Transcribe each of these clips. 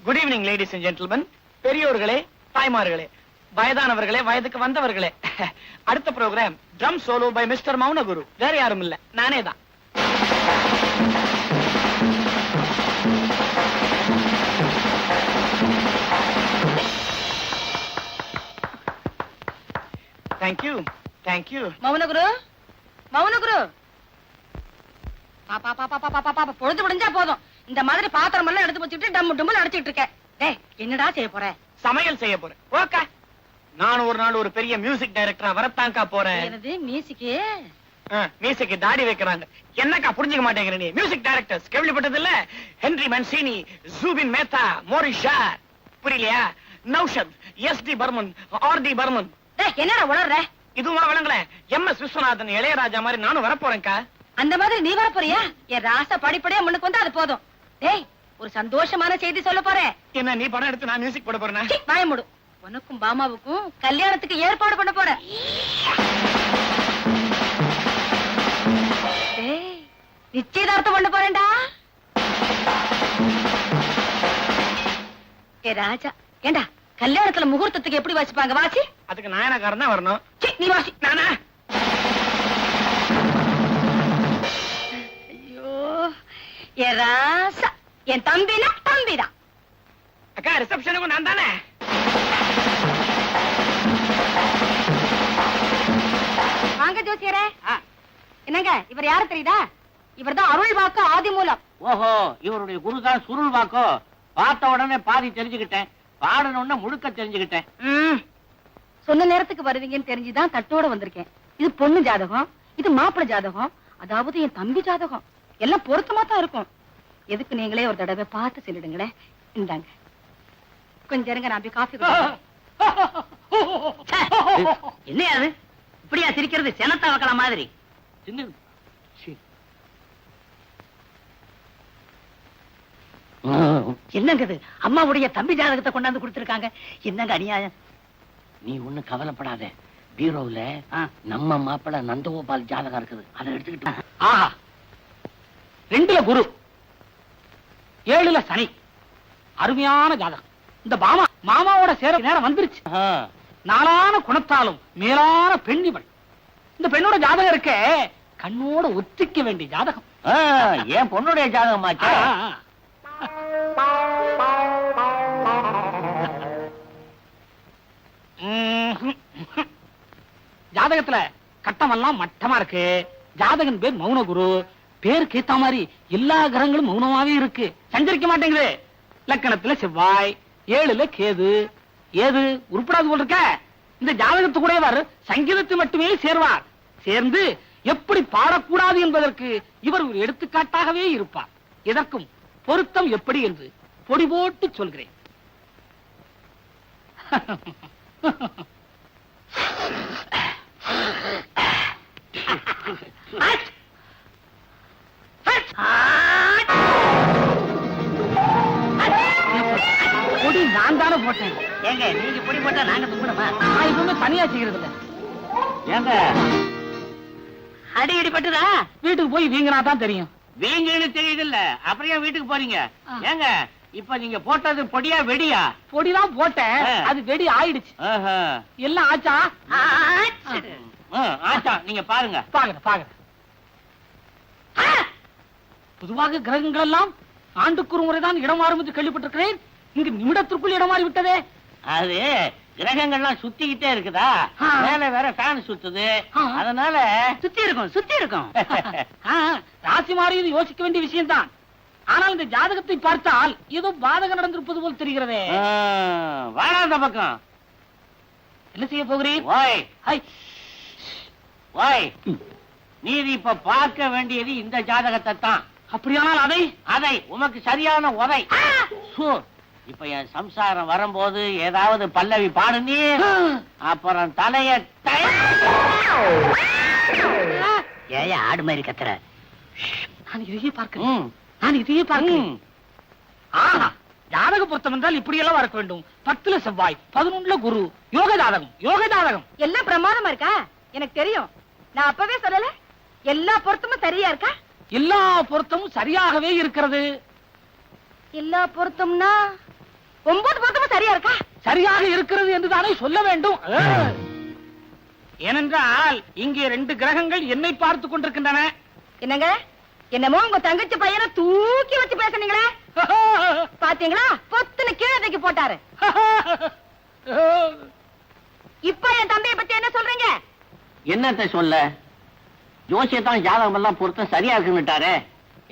Good evening ladies and gentleman, பெரியோர்களே, தாய்மார்களே, வயதானவர்களே, வயதுக்கு வந்தவர்களே. அடுத்த program drum solo by mister Mounaguru. வேற யாரும் இல்ல, நானே தான். Thank you thank you. மௌனகுரு, மௌனகுரு, பாப்பா பாப்பா பாப்பா பாப்பா, பொழுது முடிஞ்சா போதும். இந்த மாதிரி பாத்திரம் எல்லாம் எடுத்து வச்சுட்டு டம் டும்னு அடிச்சிட்டு இருக்க. டேய், என்னடா செய்ய போற? சமையல் செய்ய போறேன். ஓகே, நான் ஒரு நாள் ஒரு பெரிய மியூசிக் டைரக்டரா வரத்தாங்கா போறேன். என்னது மியூசிக்கு? மியூசிக் தாடி வைக்கிறாங்க. என்னக்கா புரிஞ்சுக்க மாட்டேங்கிற நீ? மியூசிக் டைரக்டர்ஸ் கேள்விப்பட்டது இல்ல? Henry Mancini, Zubin Mehta, Maurice Jarre, புரியலையா? Naushad, SD Burman, RD Burman. டேய், என்னடா உளறற? இதுவா விளங்கல? எம்எஸ் விஸ்வநாதன், இளையராஜா மாதிரி நானும் வரப்போறேன்க்கா. அந்த மாதிரி நீ வர போறியா? என் ராசா படிப்படியா முன்னுக்கு வந்து அது போதும். டேய், ஒரு சந்தோஷமான செய்தி சொல்ல போறேன். என்ன நீ படம் எடுத்து நான் மியூசிக் போட போறேனா? வாய மூடு. உனக்கும் பாமாவுக்கும் கல்யாணத்துக்கு ஏற்பாடு பண்ண போறேன். டேய், நிச்சயதார்த்தம் பண்ண போறேன்டா. ஏ ராஜா, ஏண்டா கல்யாணத்துல முகூர்த்தத்துக்கு எப்படி வாசிப்பாங்க? வாசி. அதுக்கு நாயனக்காரன் தான் வரணும். நீ வாசி. நானா? ஐயோ, ஏ ராசா, என் தம்பினா தம்பிதான். அக்கா, ரிசப்ஷனுக்கு நான் தானே? வாங்க ஜோசியரே. என்னங்க, இவர் யாரு தெரியுதா? இவர்தான் அருள் வாக்கு ஆதி மூலம். ஓஹோ, இவருடைய குருதான் சுருள் வாக்கோ. பார்த்த உடனே பாதி தெரிஞ்சுக்கிட்டேன், பாடணும்னா முழுக்க தெரிஞ்சுக்கிட்டேன். சொன்ன நேரத்துக்கு வருவீங்கன்னு தெரிஞ்சுதான் தட்டோட வந்திருக்கேன். இது பொண்ணு ஜாதகம், இது மாப்பிள்ளை ஜாதகம், அதாவது என் தம்பி ஜாதகம். எல்லாம் பொருத்தமா தான் இருக்கும். எதுக்கு நீங்களே ஒரு தடவை பார்த்து சொல்லிடுங்களேன். இந்தாங்க, கொஞ்சம் இருங்க, நான் போய் காஃபி. என்ன அது இப்படியா சிரிக்கிறது? செனத்தா வைக்கல மாதிரி. என்னங்க இது? அம்மாவுடைய தம்பி ஜாதகத்தை கொண்டாந்து கொடுத்திருக்காங்க. என்னங்க அநியாயம்? நீ ஒண்ணு கவலைப்படாத, பீரோவுல நம்ம மாப்பிள்ள நந்தகோபால் ஜாதகம் இருக்குது, அதை எடுத்துக்கிட்டு. ஆஹா, 2ல குரு, 7ல சனி. அருமையான ஜாதகம். இந்த மாமாவோட சேர நேரம் வந்துருச்சு. நாளான குணத்தாலும் மேலான பெண்ணிவள். இந்த பெண்ணோட ஜாதகம் இருக்க கண்ணோட ஒத்திக்க வேண்டிய ஜாதகம். ஏன் பொண்ணுடைய ஜாதகமாச்சா? ஜாதகத்துல கட்டமெல்லாம் மட்டமா இருக்கு. ஜாதகன் பேர் மௌனகுரு. பேருக்கு ஏத்த மாதிரி எல்லா கிரகங்களும் மௌனமாவே இருக்கு, சஞ்சரிக்க மாட்டேங்குது. லக்கணத்துல செவ்வாய், 7ல கேது. ஏது உருப்படாது போல் இருக்க. இந்த ஜாதகத்து கூட இவர் சங்கீதத்தை மட்டுமே சேர்வார். சேர்ந்து எப்படி பாடக்கூடாது என்பதற்கு இவர் ஒரு எடுத்துக்காட்டாகவே இருப்பார். இதற்கும் பொருத்தம் எப்படி என்று பொடி போட்டு சொல்கிறேன். பொடி நான் தானே போட்டேன். ஏங்க, நீங்க பொடி போட்டா நாங்க தும்பணுமா? நான் இப்பவுமே தனியா செய்யறது இல்ல. ஏங்க, அடி அடி பட்டுதா? வீட்டுக்கு போய் வீங்கினா தான் தெரியும். வீங்கன்னு தெரியுது இல்ல, அப்புறம் ஏன் வீட்டுக்கு போறீங்க? ஏங்க, இப்ப நீங்க போட்டது பொடியா வெடியா? பொடிதான் போட்டேன், அது வெடி ஆயிடுச்சு. எல்லாம் ஆச்சா? ஆச்சா, நீங்க பாருங்க. பாருங்க பாருங்க. பொதுவாக கிரகங்கள் எல்லாம் ஆண்டுக்கு ஒரு முறைதான் இடம் மாறும் என்று கேள்விப்பட்டிருக்கிறேன். இங்கு நிமிடத்திற்குள் இடம் மாறி விட்டதே. அது கிரகங்கள்லாம் சுத்திக்கிட்டே இருக்குதா, மேல வேற ஃபேன் சுத்துது, அதனால சுத்தி இருக்கும் சுத்தி இருக்கும். ராசி மாறியது யோசிக்க வேண்டிய விஷயம் தான். ஆனால் இந்த ஜாதகத்தை பார்த்தால் ஏதோ பாதகம் நடந்திருப்பது போல் தெரிகிறதே. வாராத பக்கம் என்ன செய்ய போகிறீர்? நீதி இப்ப பார்க்க வேண்டியது இந்த ஜாதகத்தை தான். அப்படியானால் அதை உமக்கு சரியான உதை. இப்ப என் சம்சாரம் வரும்போது ஏதாவது பல்லவி பாடுனி, அப்புறம் தலைய ஏய ஆடு மாதிரி கத்துற. நான் இதையே பார்க்கிறேன், நான் இதையே பார்க்கிறேன். ஜாதக பொருத்தம் என்றால் இப்படி எல்லாம் இருக்க வேண்டும். 10ல செவ்வாய், 11ல குரு. யோக ஜாதகம், யோக ஜாதகம் எல்லாம் பிரமாதமா இருக்கா? எனக்கு தெரியும், நான் அப்பவே சொல்லல. எல்லா பொருத்தமும் சரியா இருக்கா? எல்லா பொருத்தமும் சரியாகவே இருக்கிறது. எல்லா பொருத்தம்னா 9 பொருத்தமும் சரியா இருக்கா? சரியாக இருக்கிறது என்று தானே சொல்ல வேண்டும். ஏனென்றால் இங்கே 2 கிரகங்கள் என்னை பார்த்து கொண்டிருக்கின்றன. என்னங்க, என்னமோ உங்க தங்கச்சி பையனை தூக்கி வச்சு பேசுனீங்களே, பாத்தீங்களா? பொத்துன்னு கீழே தூக்கி போட்டாரு. இப்ப என் தம்பியை பத்தி என்ன சொல்றீங்க? என்னத்தை சொல்ல, ஜோசியத்தான் ஜாதகம் எல்லாம் பொருத்தம் சரியா இருக்குன்னுட்டாரே.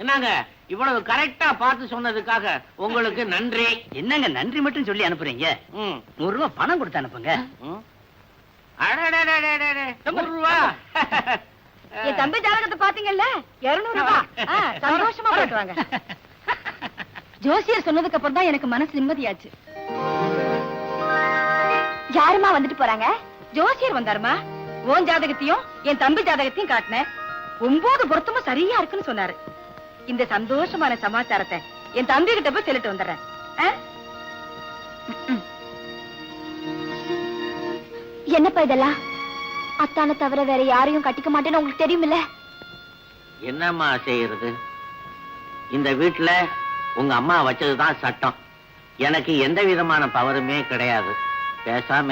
என்னங்க, இவ்வளவு கரெக்டா பார்த்து சொன்னதுக்காக உங்களுக்கு நன்றி. என்னங்க நன்றி மட்டும் சொல்லி அனுப்புறீங்க? 100 ரூபாய் பணம் கொடுத்து அனுப்புங்க. அடடடடடடட, 100 ரூபா. என் தம்பி ஜாதகத்தை பாத்தீங்கல்ல, 200 ரூபாய். சந்தோஷமா போயிட்டு வாங்க. ஜோசியர் சொன்னதுக்கு அப்புறம் தான் எனக்கு மனசு நிம்மதியாச்சு. யாருமா வந்துட்டு போறாங்க? ஜோசியர் வந்தாருமா. உன் ஜாதகத்தையும் என் தம்பி ஜாதகத்தையும் காட்டினேன். 9 பொருத்தமும் சரியா இருக்குன்னு சொன்னாரு. இந்த சந்தோஷமான சமாச்சாரத்தை என் தம்பி கிட்ட போய் சொல்லிட்டு வந்துடுறேன். என்னப்பா இதெல்லாம்? அத்தானை தவிர வேற யாரையும் கட்டிக்க மாட்டேன்னு உங்களுக்கு தெரியுமில்ல? என்னம்மா செய்யறது? இந்த வீட்டுல உங்க அம்மா வச்சதுதான் சட்டம். எனக்கு எந்த விதமான பவருமே கிடையாது. பேசாம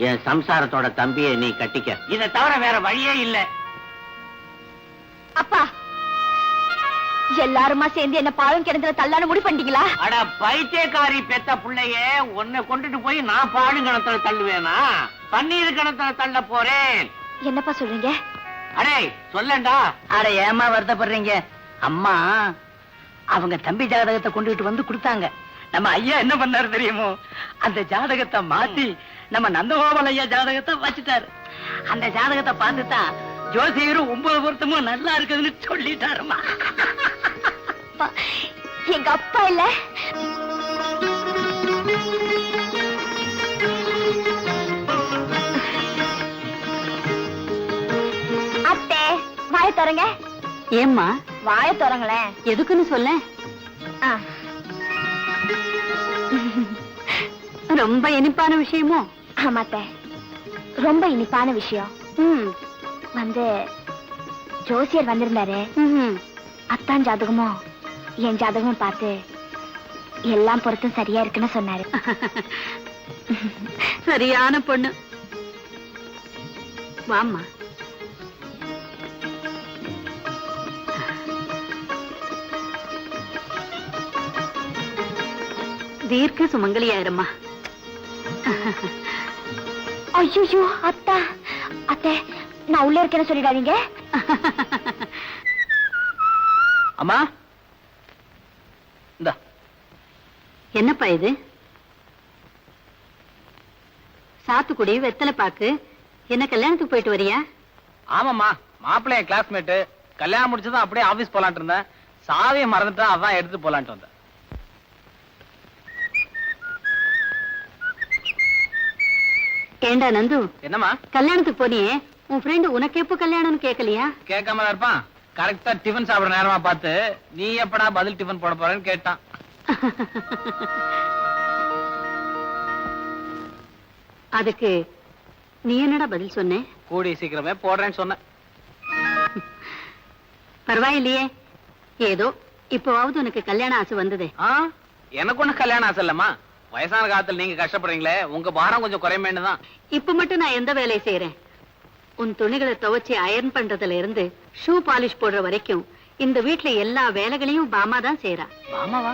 என் சம்சாரத்தோட தம்பியை நீ கட்டிக்க. இதை தவிர வேற வழியே இல்ல. அப்பா, எல்லாருமா சேர்ந்து என்ன பாவம் கிடந்துல தள்ளான முடி பண்ணிட்டீங்களா? அட பைத்தியக்காரி பெத்த புள்ளைய உன்னை கொண்டுட்டு போய் நான் பாடு கணத்துல தள்ளுவேனா? பன்னீர் கணத்துல தள்ள போறேன். என்னப்பா சொல்றீங்க? அடே சொல்லண்டா. அட ஏமா வருத்தப்படுறீங்க? அம்மா அவங்க தம்பி ஜாதகத்தை கொண்டுட்டு வந்து கொடுத்தாங்க. நம்ம ஐயா என்ன பண்ணாரு தெரியுமோ? அந்த ஜாதகத்தை மாத்தி நம்ம நந்தகோபால் ஐயா ஜாதகத்தை வச்சுட்டாரு. அந்த ஜாதகத்தை பார்த்துதான் ஜோசியரும் 9 பொருத்தமும் நல்லா இருக்குதுன்னு சொல்லிட்டாருமா. எங்க அப்பா இல்ல, அத்தை வாய தரங்க. ஏம்மா? வாய தரங்களேன். எதுக்குன்னு சொல்ல. ரொம்ப இனிப்பான விஷயமோ? ஆமாத்த, ரொம்ப இனிப்பான விஷயம். வந்து ஜோசியர் வந்திருந்தாரு. அத்தான் ஜாதகமும் என் ஜாதகமும் பார்த்து எல்லாம் பொருத்தும் சரியா இருக்குன்னு சொன்னாரு. சரியான பொண்ணு. வாம்மா. தீர்க்க சுமங்கலியாயிரும்மா. ஐயோ அத்தா, அத்தை நான் உள்ள இருக்கேன்னு சொல்லிடாதீங்க. அம்மா இந்த என்னப்பா இது? சாத்துக்குடி வெத்தலை பாக்கு. என்ன கல்யாணத்துக்கு போயிட்டு வரியா? ஆமாம்மா, மாப்பிள்ளைய கிளாஸ்மேட். கல்யாணம் முடிச்சதும் அப்படியே ஆபீஸ் போலான்ட்டு இருந்தேன். சாவியை மறந்துட்டா, அதான் எடுத்து போலான்ட்டு வந்தேன். ஏண்டா நந்து, என்னம்மா? கல்யாணத்துக்கு போனியே, உன் ஃப்ரெண்டு உனக்கு எப்ப கல்யாணம்னு கேட்கலையா? கேட்காம இருப்பான். கரெக்டா டிஃபன் சாப்பிடுற நேரமா பார்த்து, நீ எப்படா பதில் டிஃபன் போட போறேன்னு கேட்டான். அதுக்கு நீ என்னடா பதில் சொன்ன? கூடி சீக்கிரமே போடுறேன்னு சொன்னேன். பரவாயில்லையே, ஏதோ இப்பவாவது உனக்கு கல்யாண ஆசை வந்ததே. எனக்கு ஒண்ணு கல்யாணம் ஆசை இல்லம்மா. வயசான காலத்துல நீங்க கஷ்டப்படுறீங்களே, உங்க பாரம் கொஞ்சம் குறைமேன்னு தான். இப்ப மட்டும் நான் எந்த வேலையை செய்யறேன்? உன் துணிகளை துவைச்சு அயர்ன் பண்றதுல இருந்து ஷூ பாலிஷ் போடுற வரைக்கும் இந்த வீட்டுல எல்லா வேலைகளையும் பாமா தான் செய்யறா. பாமாவா?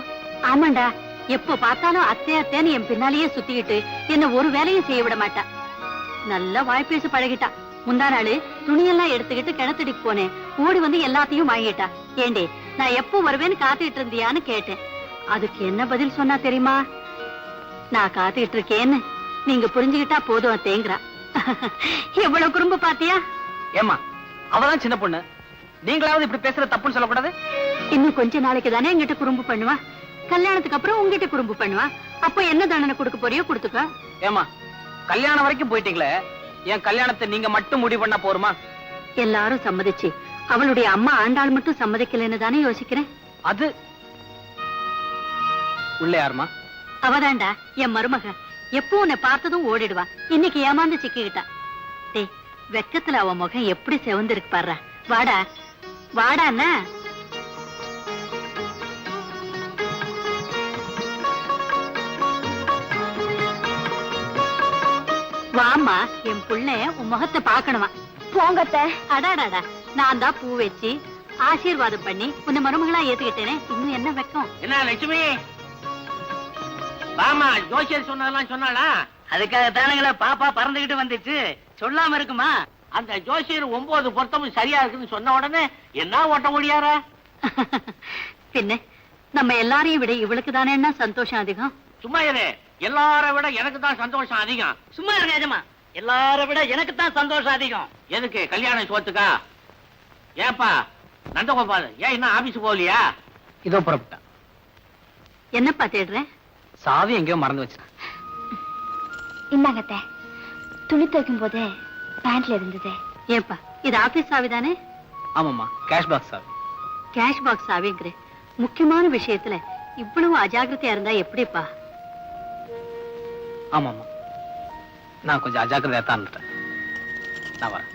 ஆமாண்டா. எப்ப பார்த்தாலும் அத்தை அத்தைன்னு என் பின்னாலேயே சுத்திக்கிட்டு என்ன ஒரு வேலையும் செய்ய விட மாட்டா. நல்லா வாய்ப்பேசி பழகிட்டா. முந்தா நாள் துணியெல்லாம் எடுத்துக்கிட்டு கிணத்துடிக்கு போனேன். ஓடி வந்து எல்லாத்தையும் வாங்கிட்டா. ஏண்டே, நான் எப்போ வருவேன்னு காத்துட்டு இருந்தியான்னு கேட்டேன். அதுக்கு என்ன பதில் சொன்னா தெரியுமா? நான் காத்துக்கிட்டு இருக்கேன்னு நீங்க புரிஞ்சுக்கிட்டா போதும் அத்தேங்கிறா. எவ்வளவு குறும்பு பாத்தியா? ஏமா, அவதான் சின்ன பொண்ணு. நீங்களாவது இப்படி பேசுற தப்புன்னு சொல்லக்கூடாது. இன்னும் கொஞ்ச நாளைக்கு தானே என்கிட்ட குறும்பு பண்ணுவா. கல்யாணத்துக்கு அப்புறம் உங்ககிட்ட குறும்பு பண்ணுவா. அப்ப என்ன தண்டனை கொடுக்க போறியோ கொடுத்துக்க. ஏமா, கல்யாணம் வரைக்கும் போயிட்டீங்களே, என் கல்யாணத்தை நீங்க மட்டும் முடிவு பண்ணா போருமா? எல்லாரும் சம்மதிச்சு அவளுடைய அம்மா ஆண்டாள் மட்டும் சம்மதிக்கலன்னு தானே யோசிக்கிறேன். அது உள்ள யாருமா? அவதாண்டா என் மருமக. எப்போ உன்னை பார்த்ததும் ஓடிடுவா. இன்னைக்கு ஏமாந்து சிக்கிக்கிட்டா. டேய், வெக்கத்துல அவ முகம் எப்படி செவந்திருக்கு பாரு. வாடா வாடான்னா. வாமா, என் புள்ள உன் முகத்தை பாக்கணுமா? போங்கத்த. அடாடாடா, நான் தான் பூ வச்சு ஆசீர்வாதம் பண்ணி உன்னை மருமகளா ஏத்துக்கிட்டேனே, இன்னும் என்ன வெக்கம்? என்ன லட்சுமி பாமா ஜோசியர் சொன்னதெல்லாம் சொன்னாளா? அதுக்காக தானுங்களா பாப்பா பறந்துகிட்டு வந்துச்சு, சொல்லாம இருக்குமா? அந்த ஜோசியர் 9 பொருத்தமும் சரியா இருக்குன்னு சொன்ன உடனே என்ன ஓட்ட முடியாரா? பின்ன நம்ம எல்லாரையும் விட இவளுக்கு தானே சந்தோஷம் அதிகம். சும்மா இரு, எல்லார விட எனக்கு தான் சந்தோஷம் அதிகம். சும்மா இருங்க எஜமா, எல்லார விட எனக்கு தான் சந்தோஷம் அதிகம். எதுக்கு? கல்யாணம் சோத்துக்கா? ஏப்பா நந்தகோபால், ஏன் இன்னும் ஆபீஸ் போகலையா? இதோ புறப்பட்டேன். என்னப்பா தேடுறேன்? சாவி எங்கேயோ மறந்து வச்சேன். இந்தாங்கத்த. துணி துவைக்கும் போது பேண்ட்ல இருந்தது. ஏப்பா, இது ஆபீஸ் சாவி தானே? ஆமாம்மா, கேஷ் பாக்ஸ் சாவி. கேஷ் பாக்ஸ் சாவிங்கிற முக்கியமான விஷயத்துல இவ்வளவு அஜாக்கிரதையா இருந்தா எப்படிப்பா? ஆமாம்மா, நான் கொஞ்சம் அஜாக்கிரதையா தான் இருந்துட்டேன். நான் வரேன்.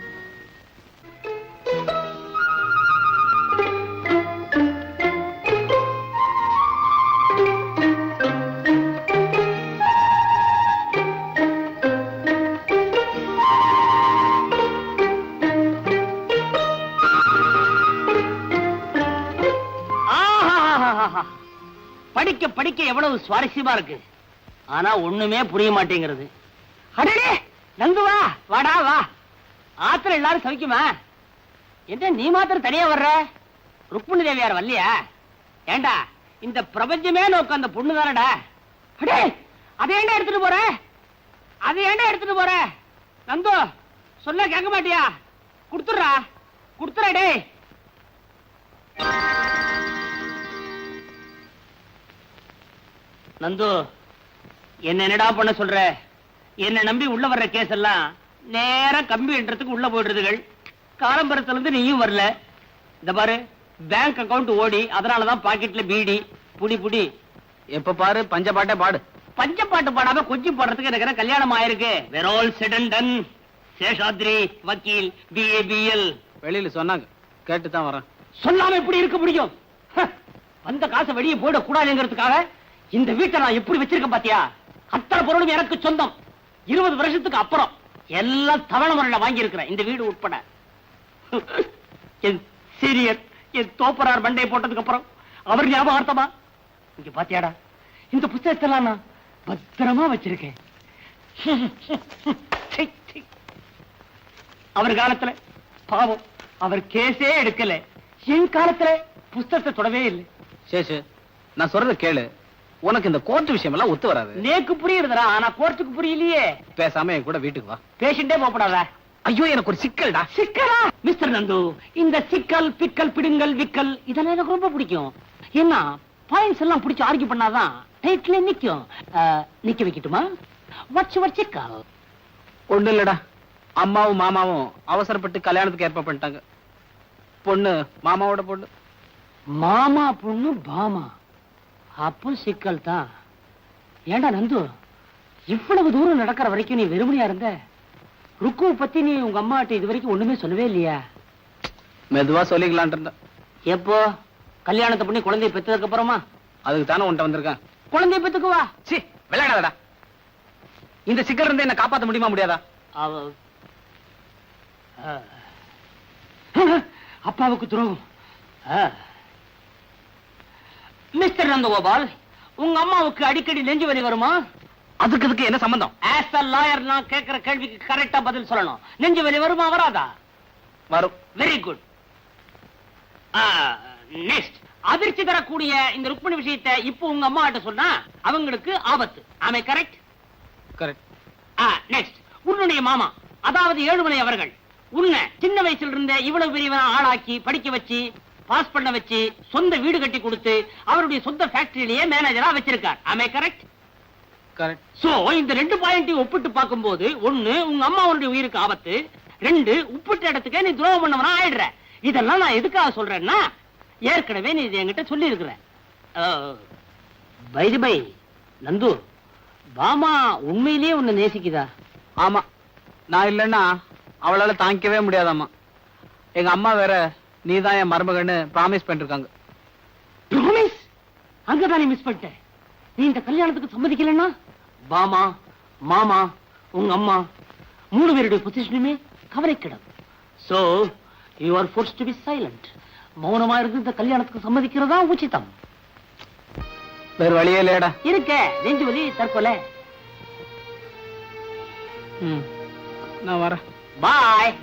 படிக்க படிக்க எவ்வளவு சுவாரஸ்யமா இருக்கு, ஆனா ஒண்ணுமே புரிய மாட்டேங்கிறது. அடடே நந்து, வா வாடா வா. ஆத்திரம் எல்லாரும் சவிக்குமா? என்ன நீ மாத்திரம் தனியா வர்ற? ருக்மிணி தேவியார் வரலையா? ஏண்டா, இந்த பிரபஞ்சமே நோக்க அந்த பொண்ணு தானடா. அடே, அதை ஏண்டா எடுத்துட்டு போற? அதை ஏண்டா எடுத்துட்டு போற? நந்து, சொல்ல கேட்க மாட்டியா? குடுத்துறா குடுத்துறா. டே நந்து, என்னடா பண்ண சொல்ற? என்ன நம்பி உள்ள வர்ற கேஸ் எல்லாம் நேரா கம்பி என்றதுக்கு உள்ள போயிடுறதுகள். காலம்பரத்துல இருந்து நீயும் வரல. இந்த பாரு, பேங்க் அக்கவுண்ட் ஓடி, அதனாலதான் பாக்கெட்ல பீடி. புடி புடி. எப்ப பாரு பஞ்சபாட்டே பாடு. பஞ்சப்பாட்டு பாடாம கொஞ்சம் போடுறதுக்கு எனக்கு கல்யாணம் ஆயிருக்கு. We're all set and done. Seshadri வக்கீல், BABL. வெளியில சொன்னாங்க, கேட்டு தான் வரேன். சொல்லாம எப்படி இருக்க முடியும்? வந்த காசை வெளியே போயிட கூடாதுங்கிறதுக்காக இந்த வீட்டை நான் எப்படி வச்சிருக்கேன் பாத்தியா? அத்தனை பொருளும் எனக்கு சொந்தம். 20 வருஷத்துக்கு அப்புறம் எல்லாம் தவணை முறையில வாங்கி இருக்கிறேன், இந்த வீடு உட்பட. என் சீரியர், என் தோப்பரார் மண்டை போட்டதுக்கு அப்புறம் அவர் ஞாபகார்த்தமா இங்க பாத்தியாடா, இந்த புத்தகத்தெல்லாம் நான் பத்திரமா வச்சிருக்கேன். அவர் காலத்துல பாவம், அவர் கேஸே எடுக்கல. என் காலத்துல புத்தகத்தை தொடவே இல்லை. சேஷு, நான் சொல்றத கேளு. உனக்கு இந்த கோர்ட் விஷயம் எல்லாம் ஒத்து வராது. நேக்கு புரியுதுடா, ஆனா கோர்ட்டுக்கு புரியலையே. பேசாம என் கூட வீட்டுக்கு வா. பேஷண்டே போப்படாத. ஐயோ, எனக்கு ஒரு சிக்கல்டா. சிக்கலா? மிஸ்டர் நந்து, இந்த சிக்கல் பிக்கல் பிடுங்கல் விக்கல் இதெல்லாம் எனக்கு ரொம்ப பிடிக்கும். என்ன பாயிண்ட்ஸ் எல்லாம் பிடிச்சு ஆர்கியூ பண்ணாதான் டைட்டிலே நிக்கும். நிக்க வைக்கட்டுமா? வாட்ஸ் யுவர் சிக்கல்? ஒண்ணு இல்லடா, அம்மாவும் மாமாவும் அவசரப்பட்டு கல்யாணத்துக்கு ஏற்பாடு பண்ணிட்டாங்க. பொண்ணு மாமாவோட பொண்ணு. மாமா பொண்ணு பாமா, அப்போ சிக்கல் தான். ஏண்டா நந்து, இவ்வளவு தூரம் நடக்கிற வரைக்கும் நீ வெறுமனையா இருந்த? ருக்குவை பத்தி நீ உங்க அம்மாட்ட இது வரைக்கும் ஒண்ணுமே சொல்லவே இல்லையா? மெதுவா சொல்லிக்கலான் இருந்தேன். எப்போ கல்யாணத்தை பண்ணி குழந்தைய பெற்றதுக்கு அப்புறமா? அதுக்கு தானே உன்ட்ட வந்திருக்கேன். குழந்தைய பெத்துக்கு வா. சி, விளையாடாதடா. இந்த சிக்கல் இருந்து என்ன காப்பாத்த முடியுமா முடியாதா? அப்பாவுக்கு துரோகம். மிஸ்டர் நந்தகோபால், உங்க அம்மாவுக்கு அடிக்கடி நெஞ்சு வலி வருமா? அதுக்கு என்ன சம்பந்தம்? ஆஸ் a lawyer நான் கேக்குற கேள்விக்கு கரெக்டா பதில் சொல்லணும். நெஞ்சு வலி வருமா வராதா? வரும். Very good. நெக்ஸ்ட், அதிர்ச்சி தரக்கூடிய இந்த ருக்மிணி விஷயத்தை இப்போ உங்க அம்மா கிட்ட சொன்னா அவங்களுக்கு ஆபத்து. ஆமே கரெக்ட்? கரெக்ட். நெக்ஸ்ட், உன்னுடைய மாமா அதாவது ஏழுமலை அவர்கள் உன்னை சின்ன வயசுல இருந்த இவ்வளவு பெரியவனா ஆளாக்கி படிக்க வச்சு பாஸ் பண்ண வச்சு சொந்த வீடு கட்டி கொடுத்து அவருடைய சொந்த ஃபேக்டரியிலேயே மேனேஜரா வச்சிருக்கார். ஆமே கரெக்ட்? கரெக்ட். சோ இந்த 2 பாயிண்டையும் ஒப்பிட்டு பார்க்கும்போது, 1 உங்க அம்மாவுடைய உயிருக்கு ஆபத்து, 2 உப்பிட்ட இடத்துக்கே நீ துரோகம் பண்ணவனா ஆயிடுற. இதெல்லாம் நான் எதுக்காக சொல்றேன்னா, ஏற்கனவே நீ இது என்கிட்ட சொல்லி இருக்கிற. பை பை நந்து, பாமா உண்மையிலேயே உன்னை நேசிக்குதா? ஆமா, நான் இல்லைன்னா அவளால தாங்கிக்கவே முடியாதாமா. எங்க அம்மா வேற நீதான் என் மருமகன்னு ப்ராமிஸ் பண்ணிருக்காங்க. ப்ராமிஸ்? அங்கதான் நீ மிஸ் பண்ணிட்ட. நீ இந்த கல்யாணத்துக்கு சம்மதிக்கலன்னா பாமா, மாமா, உங்க அம்மா மூணு பேருடைய பொசிஷனுமே கவலைக்கிடம். So you are forced to be silent. மௌனமா இருந்து இந்த கல்யாணத்துக்கு சம்மதிக்கிறதா உச்சிதம். வேற வழியே இல்லையடா. இருக்க நெஞ்சு வலி தற்கொலை. நான் வரேன். பாய்.